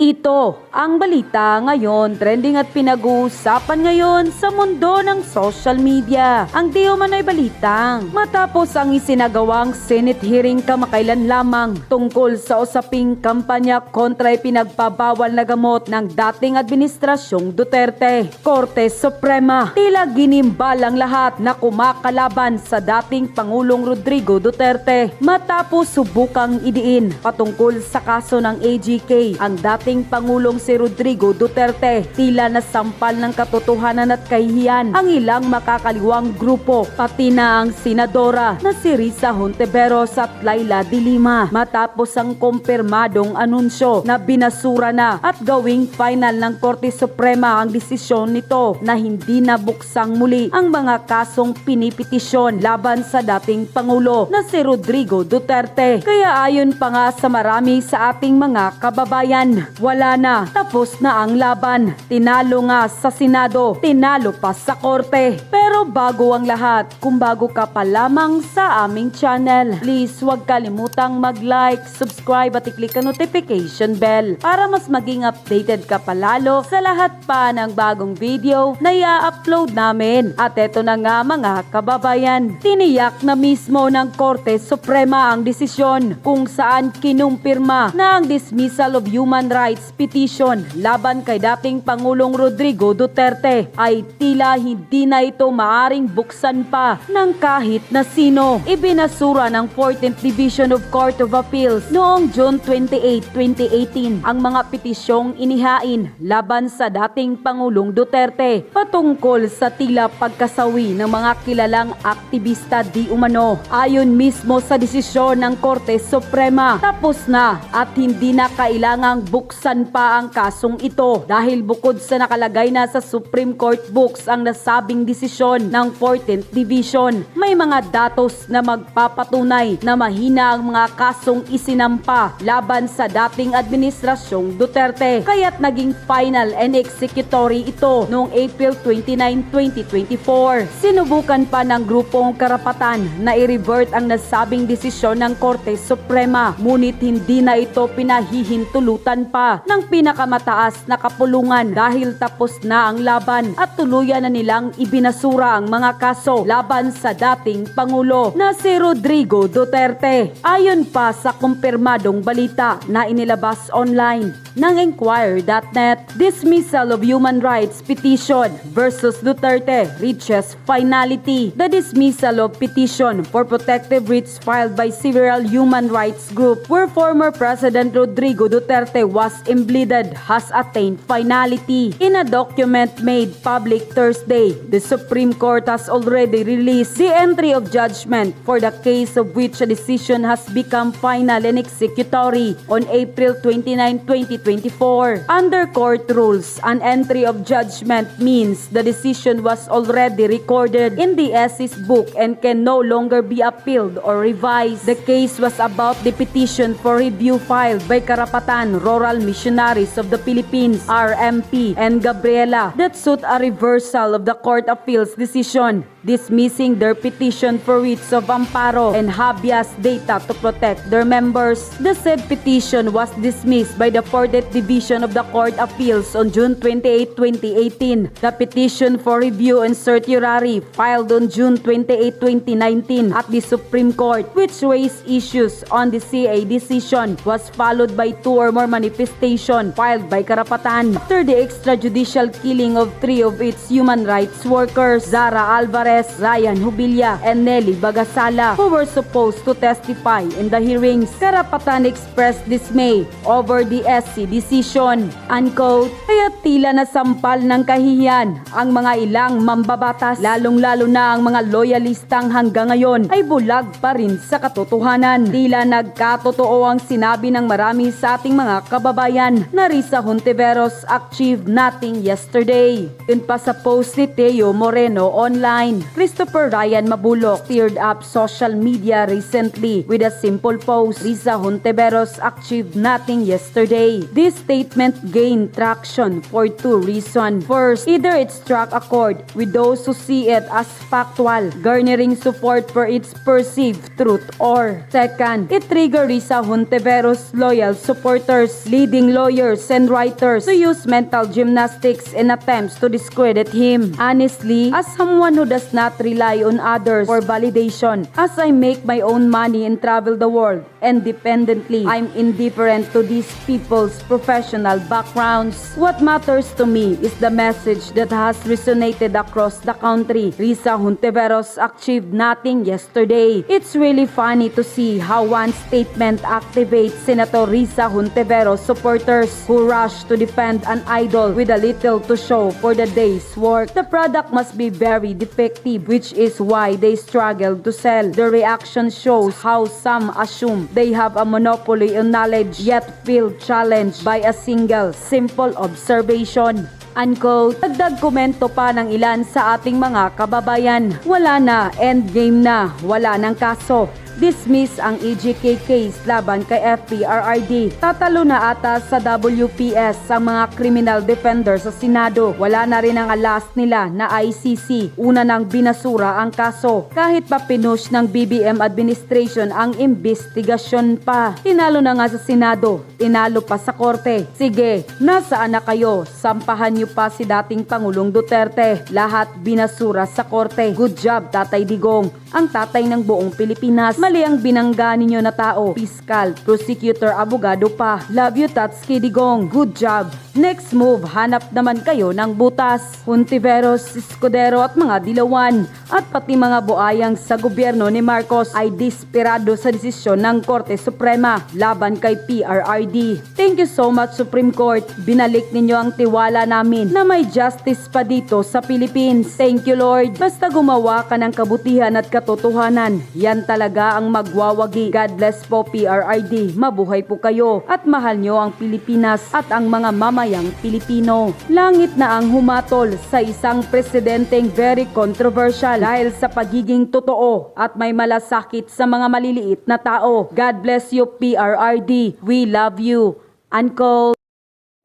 Ito ang balita ngayon, trending at pinag-uusapan ngayon sa mundo ng social media. Ang di umano'y balitang matapos ang isinagawang Senate hearing kamakailan lamang tungkol sa usaping kampanya kontra ipinagbabawal na gamot ng dating administrasyong Duterte. Korte Suprema tila ginimbal ang lahat na kumakalaban sa dating Pangulong Rodrigo Duterte matapos subukang idiin patungkol sa kaso ng AGK ang dating Pangulong si Rodrigo Duterte. Tila nasampal ng katotohanan at kahihiyan ang ilang makakaliwang grupo, pati na ang senadora na si Risa Hontiveros at Laila de Lima matapos ang kumpirmadong anunsyo na binasura na at gawing final ng Korte Suprema ang desisyon nito na hindi nabuksang muli ang mga kasong pinipetisyon laban sa dating Pangulo na si Rodrigo Duterte. Kaya ayon pa nga sa marami sa ating mga kababayan, wala na, tapos na ang laban. Tinalo nga sa Senado, tinalo pa sa Korte. Pero bago ang lahat, kung bago ka pa lamang sa aming channel, please huwag kalimutang mag-like, subscribe at i-click ang notification bell para mas maging updated ka palalo sa lahat pa ng bagong video na i-upload namin. At eto na nga mga kababayan, tiniyak na mismo ng Korte Suprema ang desisyon kung saan kinumpirma na ang dismissal of human rights petition laban kay dating Pangulong Rodrigo Duterte ay tila hindi na ito maaring buksan pa ng kahit na sino. Ibinasura ng 14th Division of Court of Appeals noong June 28, 2018 ang mga petisyong inihain laban sa dating Pangulong Duterte patungkol sa tila pagkasawi ng mga kilalang aktivista di umano. Ayon mismo sa desisyon ng Korte Suprema, tapos na at hindi na kailangang buksan pa ang kasong ito dahil bukod sa nakalagay na sa Supreme Court books ang nasabing desisyon ng 14th Division, may mga datos na magpapatunay na mahina ang mga kasong isinampa laban sa dating administrasyong Duterte, kaya't naging final and executory ito noong April 29, 2024. Sinubukan pa ng grupong karapatan na i-revert ang nasabing desisyon ng Korte Suprema, ngunit hindi na ito pinahihintulutan pa ng pinakamataas na kapulungan dahil tapos na ang laban at tuluyan na nilang ibinasura ang mga kaso laban sa dating Pangulo na si Rodrigo Duterte. Ayon pa sa kumpirmadong balita na inilabas online ng Enquirer.net, dismissal of human rights petition versus Duterte reaches finality. The dismissal of petition for protective writs filed by several human rights groups where former President Rodrigo Duterte was embleeded has attained finality. In a document made public Thursday, the Supreme Court has already released the entry of judgment for the case of which a decision has become final and executory on April 29, 2024. Under court rules, an entry of judgment means the decision was already recorded in the SC's book and can no longer be appealed or revised. The case was about the petition for review filed by Karapatan Rural Missionaries of the Philippines, RMP, and Gabriela that sought a reversal of the Court of Appeals decision dismissing their petition for writs of amparo and habeas data to protect their members. The said petition was dismissed by the 4th Division of the Court of Appeals on June 28, 2018. The petition for review and certiorari filed on June 28, 2019 at the Supreme Court, which raised issues on the CA decision, was followed by 2 or more manifestations filed by Karapatan after the extrajudicial killing of 3 of its human rights workers, Zara Alvarez, Ryan Hubilla, and Nelly Bagasala, who were supposed to testify in the hearings. Karapatan expressed dismay over the SC decision, unquote. Kaya tila nasampal ng kahihiyan ang mga ilang mambabatas, lalong-lalo na ang mga loyalistang hanggang ngayon ay bulag pa rin sa katotohanan. Tila nagkatotoo ang sinabi ng marami sa ating mga kababayan na Risa Hontiveros achieved nothing yesterday. Yun pa sa post ni Teo Moreno online. Christopher Ryan Mabulok teared up social media recently with a simple post. Risa Hontiveros achieved nothing yesterday. This statement gained traction for two reasons. First, either it struck a chord with those who see it as factual, garnering support for its perceived truth, or second, it triggered Risa Hontiveros' loyal supporters, leading lawyers and writers to use mental gymnastics in attempts to discredit him. Honestly, as someone who does not rely on others for validation, as I make my own money and travel the world independently, I'm indifferent to these people's professional backgrounds. What matters to me is the message that has resonated across the country. Risa Hontiveros achieved nothing yesterday. It's really funny to see how one statement activates Senator Risa Hontiveros supporters who rush to defend an idol with a little to show for the day's work. The product must be very defective, which is why they struggle to sell. The reaction shows how some assume they have a monopoly on knowledge yet feel challenged by a single simple observation. Unquote. Dagdag komento pa ng ilan sa ating mga kababayan. Wala na, endgame na, wala ng kaso. Dismiss ang EJK case laban kay FPRRD. Tatalo na ata sa WPS ang mga criminal defender sa Senado. Wala na rin ang alas nila na ICC. Una nang binasura ang kaso. Kahit pa pinush ng BBM administration ang investigasyon pa. Tinalo na nga sa Senado. Tinalo pa sa korte. Sige, nasaan na kayo? Sampahan niyo pa si dating Pangulong Duterte. Lahat binasura sa korte. Good job, Tatay Digong. Ang tatay ng buong Pilipinas. Mali ang binangga ninyo na tao. Piskal, prosecutor, abogado pa. Love you, Tatski Digong. Good job. Next move, hanap naman kayo ng butas. Hontiveros, Escudero at mga dilawan. At pati mga buayang sa gobyerno ni Marcos ay desperado sa desisyon ng Korte Suprema laban kay PRRD. Thank you so much, Supreme Court. Binalik ninyo ang tiwala namin na may justice pa dito sa Philippines. Thank you, Lord. Basta gumawa ka ng kabutihan at katotohanan, yan talaga ang magwawagi. God bless po, PRRD. Mabuhay po kayo at mahal nyo ang Pilipinas at ang mga mamayang Pilipino. Langit na ang humatol sa isang presidenteng very controversial dahil sa pagiging totoo at may malasakit sa mga maliliit na tao. God bless you, PRRD. We love you. Uncle.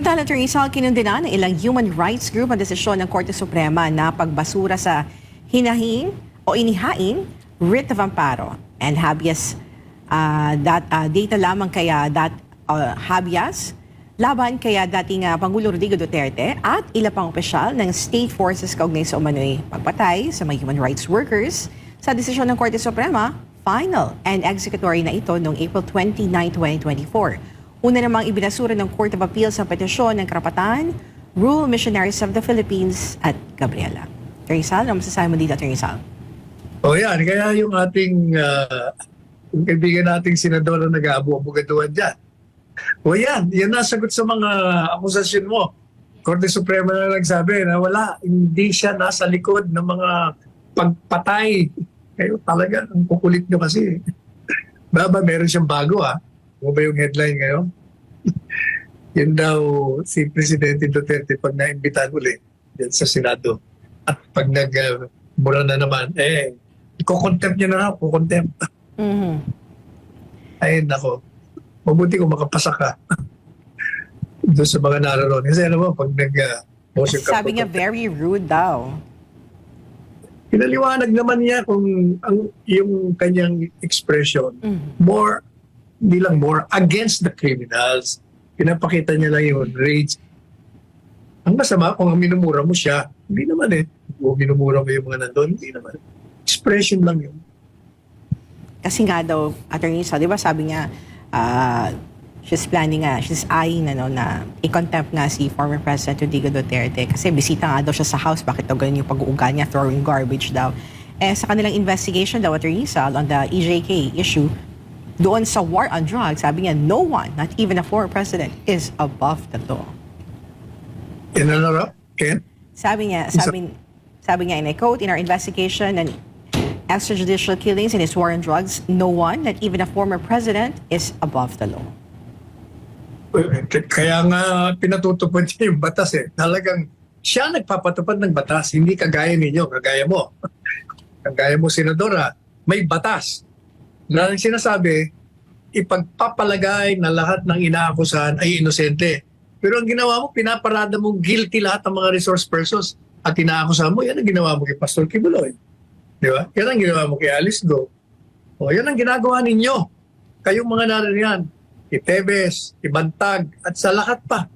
Samantala, Teresa, kinundina ng ilang human rights group ang desisyon ng Korte Suprema na pagbasura sa hinahin o inihain writ of amparo and habeas data lamang kaya habeas laban kaya dating Pangulo Rodrigo Duterte at ilang pang opisyal ng state forces kaugnay sa umano'y pagpatay sa mga human rights workers. Sa desisyon ng Korte Suprema, final and executory na ito noong April 29, 2024. Una namang ibinasura ng Court of Appeals ang petisyon ng karapatan, Rural Missionaries of the Philippines at Gabriela. Teresal, ano masasabi mo dito, Teresal? O yan, kaya yung ating yung kaibigan nating senador na nag-aabu-abugaduhan dyan. O yan nasagot sa mga akusasyon mo. Korte Suprema na nagsabi na wala, hindi siya nasa likod ng mga pagpatay. Kayo talaga, ang kukulit nyo kasi. Baba, meron siyang bago Ano ba yung headline ngayon? Yun daw si Presidente Duterte pag naimbitahan ulit yan sa Senado. At pag nag-mura na naman, kukontempt niya na raw, kukontempt. Mm-hmm. Ay, nako. Mabuti kung makapasa ka doon sa mga naroon. Kasi alam mo, pag nag-motion ka. Sabi niya, very rude daw. Pinaliwanag naman niya kung yung kanyang expression, hindi lang more, against the criminals. Pinapakita niya lang yung rage. Ang masama, kung minumura mo siya, hindi naman o minumura mo yung mga nandun, hindi naman. Expression lang yun. Kasi nga daw, Attorney Sal, di ba sabi niya, she's eyeing na i-contempt nga si former President Rodrigo Duterte kasi bisita nga daw siya sa house, bakit daw ganun yung pag-uuga niya, throwing garbage daw. Sa kanilang investigation daw, Attorney Sal, on the EJK issue, doon sa war on drugs, sabi niya, no one, not even a former president, is above the law. Ken? Sabi niya, and I quote, in our investigation and extrajudicial killings in his war on drugs, no one, not even a former president, is above the law. Kaya nga pinatutupad niya yung batas Talagang siya nagpapatupad ng batas, hindi kagaya ninyo, kagaya mo. kagaya mo, Senadora, may batas na sinasabi, ipagpapalagay na lahat ng inaakusahan ay inosente. Pero ang ginawa mo, pinaparada mo guilty lahat ng mga resource persons at inaakusahan mo, yan ang ginawa mo kay Pastor Kibuloy. Di ba? Yan ang ginawa mo kay Alice Go. O, yan ang ginagawa ninyo. Kayong mga naririyan, Itebes, Ibantag, at sa lahat pa.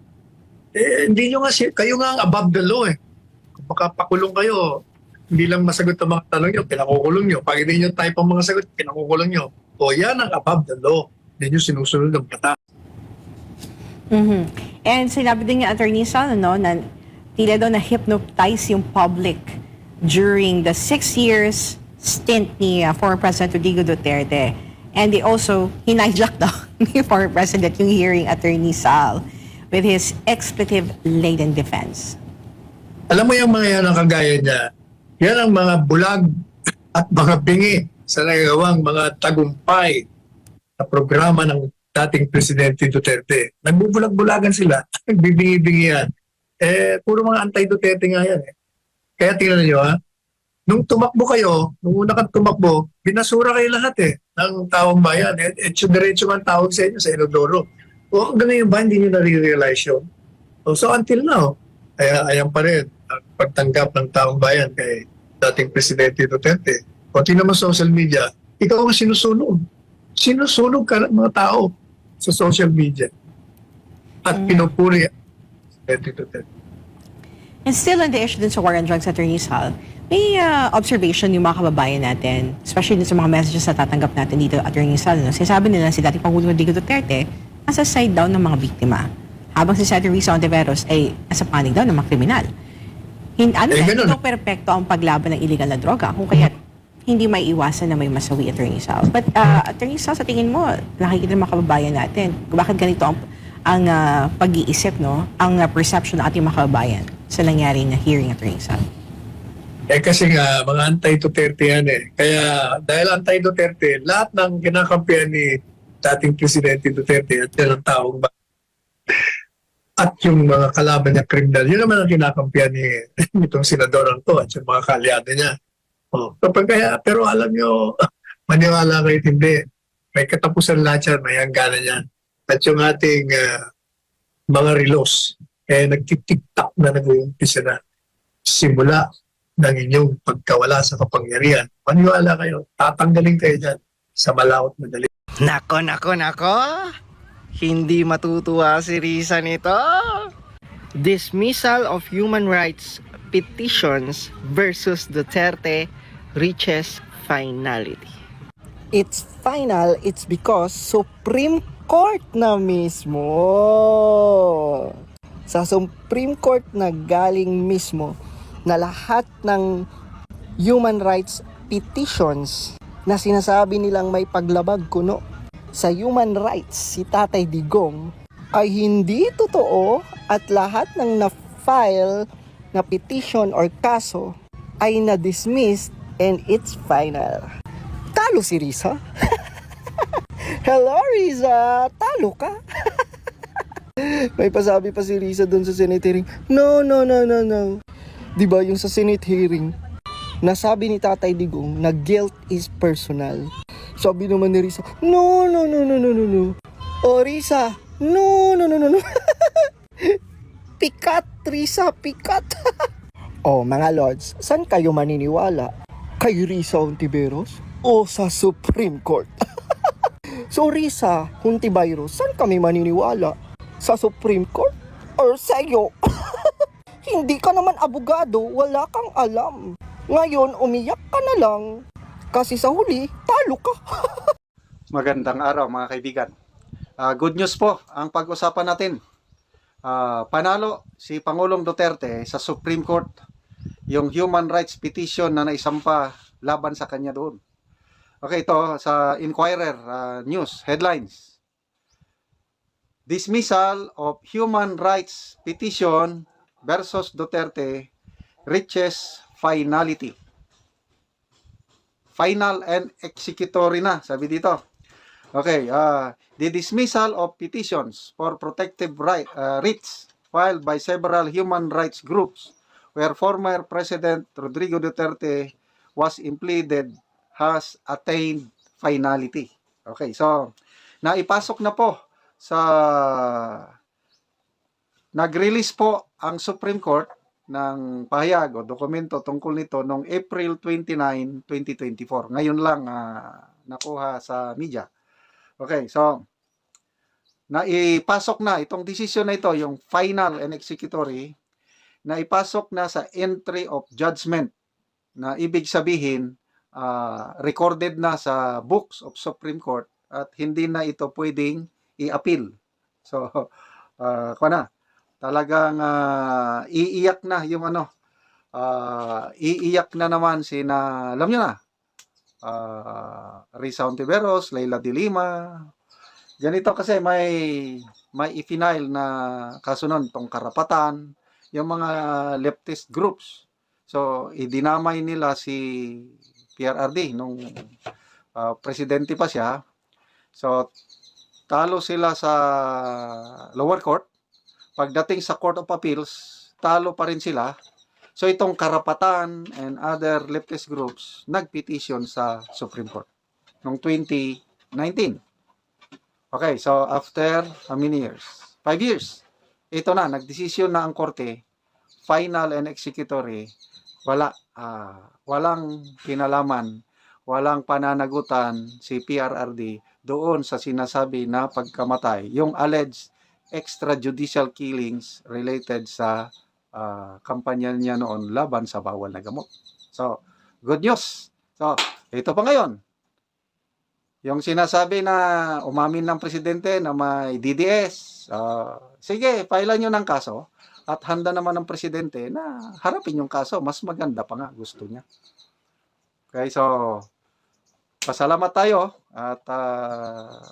Hindi nyo nga, kayo nga ang above the law eh. Kung makapakulong kayo, hindi lang masagot ang mga tanong nyo, pinakukulong nyo. Pag hindi nyo type ang mga sagot, pinakukulong nyo. O yan ang above the law. Hindi nyo sinusunod ang batas. Mhm. And sinabi din niya, Attorney Sal, no, na tila daw na-hypnotize yung public during the 6 years stint ni former President Rodrigo Duterte. And they also, hinijack daw ni former President yung hearing, Attorney Sal, with his expletive-laden defense. Alam mo yung mga yan ang kagaya niya, yan ang mga bulag at mga bingi sa nagawang mga tagumpay na programa ng dating Presidente Duterte. Nagbubulag-bulagan sila, nagbibingi-bingi yan. Puro mga anti-Duterte nga yan. Kaya tingnan niyo nung tumakbo kayo, nung una kang tumakbo, binasura kayo lahat ng taong bayan. Diretso man tawag sa inyo sa Inodoro. O ganun yung ba, hindi nyo nare-realize yun? So until now, ayan pa rin ang pagtanggap ng taong bayan kay dating Presidente Duterte. O tingnan mo social media, ikaw ang sinusunog. Sinusunog ka ng mga tao sa social media. At pinupuri ang Presidente Duterte. And still on the issue dun sa war on drugs, Attorney Sal, may observation yung mga kababayan natin, especially dun sa mga messages na tatanggap natin dito, Attorney Sal, no? Sinasabi nila si dating Pangulong Rodrigo Duterte nasa side down ng mga biktima. Habang si Senator Risa Ontiveros ay nasa panig daw ng mga kriminal. Hindi perpekto ang paglaban ng illegal na droga, kung kaya hindi may iwasan na may masawi, Attorney Sal. But Attorney Sal, sa tingin mo, nakikita ng mga kababayan natin, bakit ganito ang pag-iisip, no? Ang perception ng ating mga kababayan sa nangyari na hearing, Attorney Sal? Kasi nga, mga anti-Duterte yan Kaya dahil anti-Duterte, lahat ng kinakampihan ni dating Presidente Duterte at yan ang taong ba at yung mga kalaban niya kriminal, yun naman ang kinakampihan ni itong senadorang to at yung mga kalyado niya. Pero alam nyo, maniwala kayo hindi. May katapusan lahat yan, may hangganan yan. At yung ating mga relos, nagtitik-tak na nag-uumpisa na simula ng inyong pagkawala sa kapangyarihan. Maniwala kayo, tatanggalin kayo dyan sa malawot madali. Nako. Hindi matutuwa si Risa nito. Dismissal of human rights petitions versus Duterte reaches finality. It's final, it's because Supreme Court na mismo. Sa Supreme Court na galing mismo na lahat ng human rights petitions na sinasabi nilang may paglabag kuno sa human rights si Tatay Digong ay hindi totoo at lahat ng na-file na petition or kaso ay na-dismissed and it's final. Talo si Risa? Hello Risa, talo ka? May pasabi pa si Risa doon sa Senate hearing. No. Diba yung sa Senate hearing, nasabi ni Tatay Digong na guilt is personal. Sabi naman ni Risa, no. O Risa, no. Pikat, Risa, pikat. O mga lords, saan kayo maniniwala? Kay Risa Ontiveros o sa Supreme Court? So Risa Ontiveros, saan kami maniniwala? Sa Supreme Court or sa iyo? Hindi ka naman abogado, wala kang alam. Ngayon, umiyak ka na lang. Kasi sa huli, talo ka. Magandang araw mga kaibigan. Good news po ang pag-usapan natin. Panalo si Pangulong Duterte sa Supreme Court yung human rights petition na naisampa laban sa kanya doon. Okay, ito sa Inquirer News headlines. Dismissal of human rights petition versus Duterte reaches finality. Final and executory na, sabi dito. Okay, the dismissal of petitions for protective writs filed by several human rights groups where former President Rodrigo Duterte was implemented has attained finality. Okay, so naipasok na po sa nag-release po ang Supreme Court ng pahayag o dokumento tungkol nito noong April 29, 2024. Ngayon lang nakuha sa media. Okay, so naipasok na itong desisyon na ito, yung final and executory, naipasok na sa entry of judgment, na ibig sabihin recorded na sa books of Supreme Court at hindi na ito pwedeng i-appeal. So, talagang iiyak na yung iiyak na naman alam nyo na, Risa Ontiveros, Leila de Lima. Ganito kasi may i-final na kaso nun, tong karapatan, yung mga leftist groups. So, idinamay nila si PRRD nung presidente pa siya. So, talo sila sa lower court. Pagdating sa Court of Appeals, talo pa rin sila. So, itong karapatan and other leftist groups nagpetition sa Supreme Court noong 2019. Okay, so after how many years? 5 years. Ito na, nagdesisyon na ang korte, final and executory, walang kinalaman, walang pananagutan si PRRD doon sa sinasabi na pagkamatay, yung alleged extrajudicial killings related sa kampanya niya noon laban sa bawal na gamot. So, good news. So, ito pa ngayon. Yung sinasabi na umamin ng presidente na may DDS, sige, pailan nyo ng kaso at handa naman ng presidente na harapin yung kaso. Mas maganda pa nga, gusto niya. Okay, so pasalamat tayo at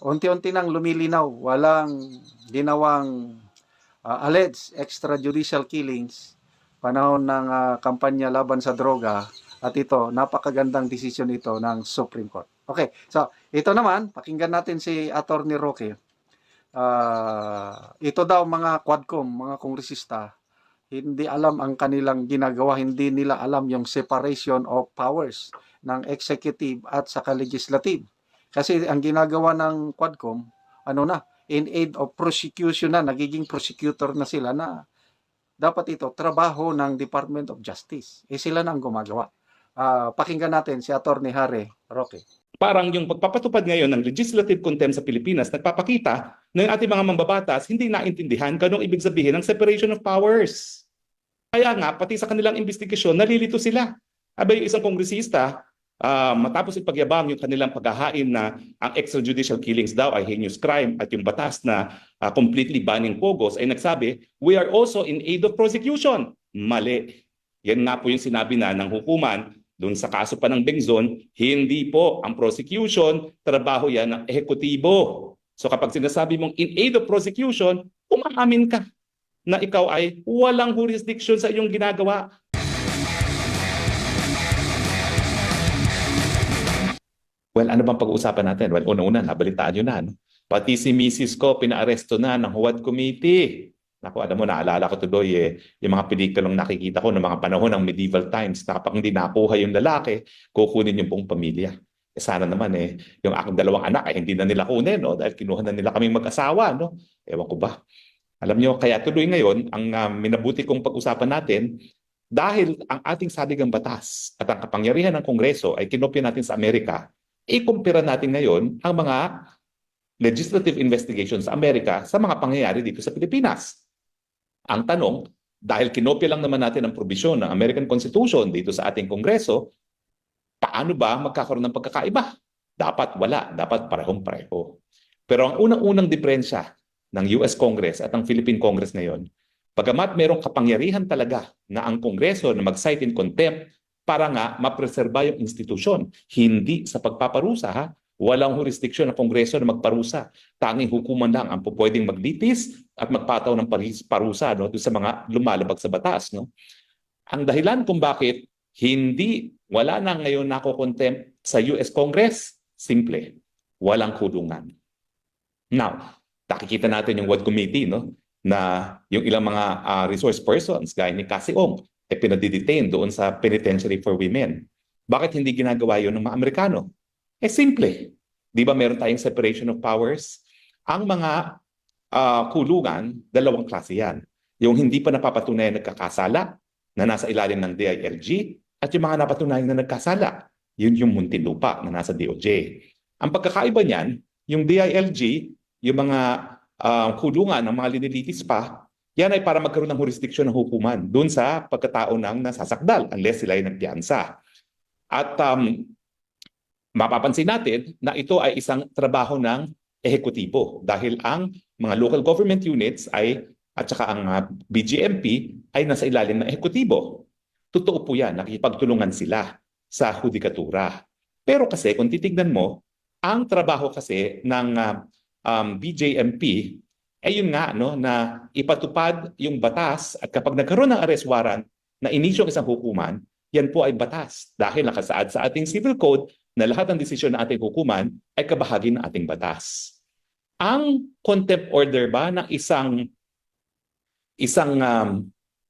unti-unti nang lumilinaw. Walang ginawang alleged extrajudicial killings panahon ng kampanya laban sa droga. At ito, napakagandang desisyon ito ng Supreme Court. Okay, so ito naman, pakinggan natin si Attorney Roque. Ito daw mga Quadcom, mga kongresista, hindi alam ang kanilang ginagawa, hindi nila alam yung separation of powers ng executive at saka legislative. Kasi ang ginagawa ng Quadcom, in aid of prosecution na, nagiging prosecutor na sila na dapat ito, trabaho ng Department of Justice. Sila na ang gumagawa. Pakinggan natin si Attorney Harry Roque. Parang yung pagpapatupad ngayon ng legislative contempt sa Pilipinas nagpapakita na yung ating mga mambabatas hindi naintindihan kung anong ibig sabihin ng separation of powers. Kaya nga, pati sa kanilang investigasyon, nalilito sila. Abay, yung isang kongresista, matapos ipagyabang yung kanilang paghahain na ang extrajudicial killings daw ay heinous crime at yung batas na completely banning pogos ay nagsabi, we are also in aid of prosecution. Mali. Yan nga po yung sinabi na ng hukuman doon sa kaso pa ng Bengzon, hindi po ang prosecution, trabaho yan ng ehekutibo. So kapag sinasabi mong in aid of prosecution, umaamin ka na ikaw ay walang jurisdiction sa iyong ginagawa. Well, ano bang pag-uusapan natin? Well, una-una, nabalitaan nyo na. No? Pati si Mrs. ko, pinaaresto na ng Huwad Committee. Naku, alam mo, naalala ko tuloy yung mga pelikulang nakikita ko ng mga panahon ng medieval times na kapag hindi nakuha yung lalaki, kukunin yung buong pamilya. Sana naman yung aking dalawang anak ay hindi na nila kunin, no? Dahil kinuha na nila kaming mag-asawa. No? Ewan ko ba. Alam nyo, kaya tuloy ngayon, ang minabuti kong pag-usapan natin, dahil ang ating saligang batas at ang kapangyarihan ng Kongreso ay kinopya natin sa Amerika, ikumpira natin ngayon ang mga legislative investigations sa Amerika sa mga pangyayari dito sa Pilipinas. Ang tanong, dahil kinopya lang naman natin ang probisyon ng American Constitution dito sa ating Kongreso, paano ba magkakaroon ng pagkakaiba? Dapat wala, dapat parehong-pareho. Pero ang unang-unang diferensya ng US Congress at ang Philippine Congress ngayon, pagamat merong kapangyarihan talaga na ang Kongreso na mag-cite in contempt para nga mapreserba yung institusyon, hindi sa pagpaparusa ha. Walang jurisdiksyon ng Kongreso na magparusa. Tanging hukuman lang ang pwedeng maglitis at magpataw ng parusa doon sa mga lumalabag sa batas. No? Ang dahilan kung bakit wala na ngayon nako-contempt sa US Congress, simple, walang kulungan. Now, nakikita natin yung Wad Committee, no? Na yung ilang mga resource persons, gaya ni Cassie Ong, pinadidetain doon sa penitentiary for women. Bakit hindi ginagawa yun ng mga Amerikano? Simple. Di ba meron tayong separation of powers? Ang mga kulungan, dalawang klase yan. Yung hindi pa napapatunayan nagkakasala na nasa ilalim ng DILG at yung mga napatunayan na nagkasala, yun yung Muntinlupa na nasa DOJ. Ang pagkakaiba niyan, yung DILG, yung mga kulungan ng mga linilitis pa, yan ay para magkaroon ng jurisdiction ng hukuman doon sa pagkatao ng nasasakdal unless sila ay nagpiyansa. At mapapansin natin na ito ay isang trabaho ng ehekutibo dahil ang mga local government units at saka ang BGMP ay nasa ilalim ng ehekutibo. Totoo po yan, nakikipagtulungan sila sa hudikatura. Pero kasi kung titignan mo, ang trabaho kasi ng BJMP ay yun nga na ipatupad yung batas at kapag nagkaroon ng arrest warrant na inisyo ang isang hukuman, yan po ay batas dahil nakasaad sa ating civil code na lahat ng desisyon ng ating hukuman ay kabahagi ng ating batas. Ang contempt order ba ng isang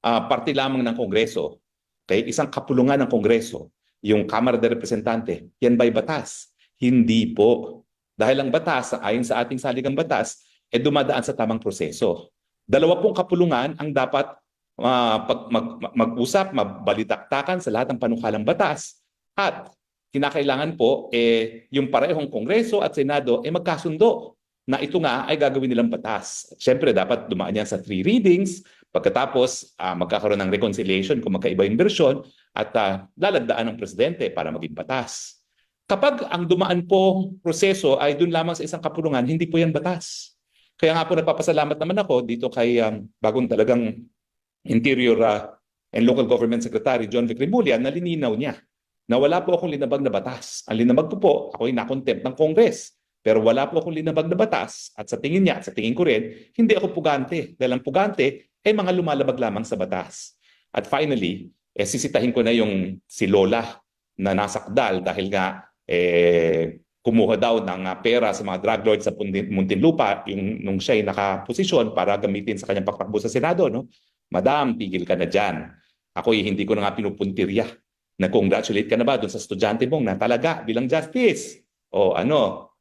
parte lamang ng Kongreso, okay? Isang kapulungan ng Kongreso, yung Kamara de Representante, yan ba'y batas? Hindi po. Dahil ang batas, ayon sa ating saligang batas, dumadaan sa tamang proseso. Dalawa pong kapulungan ang dapat mag-usap, mabalitaktakan sa lahat ng panukalang batas. At kinakailangan po yung parehong Kongreso at Senado magkasundo na ito nga ay gagawin nilang batas. Siyempre, dapat dumaan yan sa 3 readings. Pagkatapos, magkakaroon ng reconciliation kung magkaiba yung bersyon at lalagdaan ng presidente para maging batas. Kapag ang dumaan po proseso ay dun lamang sa isang kapulungan, hindi po yan batas. Kaya nga po nagpapasalamat naman ako dito kay bagong talagang Interior and Local Government Secretary John Vic Remulla na lininaw niya na wala po akong linabag na batas. Ang linabag ko po, ako ay nakontempt ng Congress. Pero wala po akong linabag na batas at sa tingin niya, sa tingin ko rin, hindi ako pugante. Dahil ang pugante ay mga lumalabag lamang sa batas. At finally, sisitahin ko na yung si Lola na nasakdal dahil nga kumuha daw ng pera sa mga drug lords sa Muntinlupa nung siya ay nakaposisyon para gamitin sa kanyang pagtakbo sa Senado. No? Madam, pigil ka na dyan. Ako hindi ko na nga pinupuntirya. Nag-congratulate ka na ba doon sa estudyante mong na talaga bilang justice? O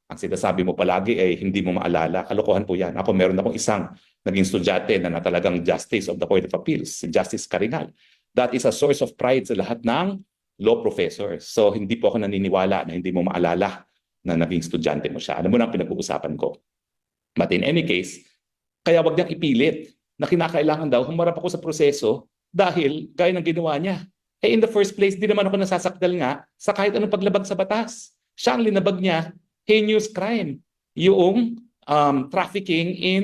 ang sinasabi mo palagi ay hindi mo maalala. Kalokohan po yan. Ako meron akong isang naging estudyante na talagang Justice of the Court of Appeals, si Justice Carinal. That is a source of pride sa lahat ng law professors. So hindi po ako naniniwala na hindi mo maalala na naging estudyante mo siya. Alam mo na ang pinag-uusapan ko. But in any case, kaya wag niyang ipilit na kinakailangan daw humarap ako sa proseso dahil gaya ng ginawa niya. In the first place, di naman ako nasasakdal nga sa kahit anong paglabag sa batas. Siya ang linabag niya, heinous crime, yung trafficking in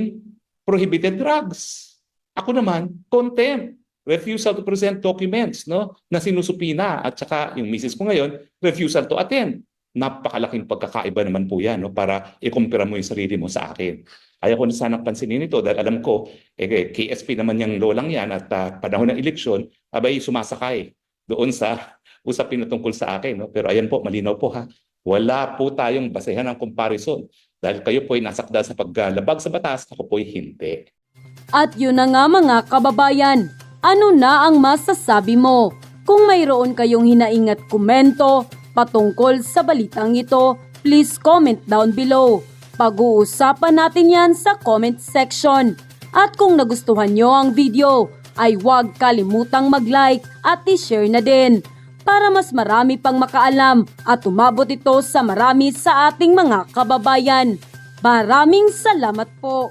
prohibited drugs. Ako naman, contempt, refusal to present documents na sinusupina at saka yung misis ko ngayon, refusal to attend. Napakalaking pagkakaiba naman po yan para ikumpira mo yung sarili mo sa akin. Ayaw ko na sanang pansinin ito dahil alam ko, KSP naman yung lolang yan at panahon ng eleksyon, abay sumasakay doon sa usapin na tungkol sa akin. Pero ayan po, malinaw po ha. Wala po tayong basehan ng comparison dahil kayo po ay nasakdal sa paglabag sa batas, ako po ay hindi. At yun na nga mga kababayan, ano na ang masasabi mo? Kung mayroon kayong hinaingat komento patungkol sa balitang ito, please comment down below. Pag-uusapan natin yan sa comment section. At kung nagustuhan nyo ang video, ay huwag kalimutang mag-like at i-share na din para mas marami pang makaalam at umabot ito sa marami sa ating mga kababayan. Maraming salamat po!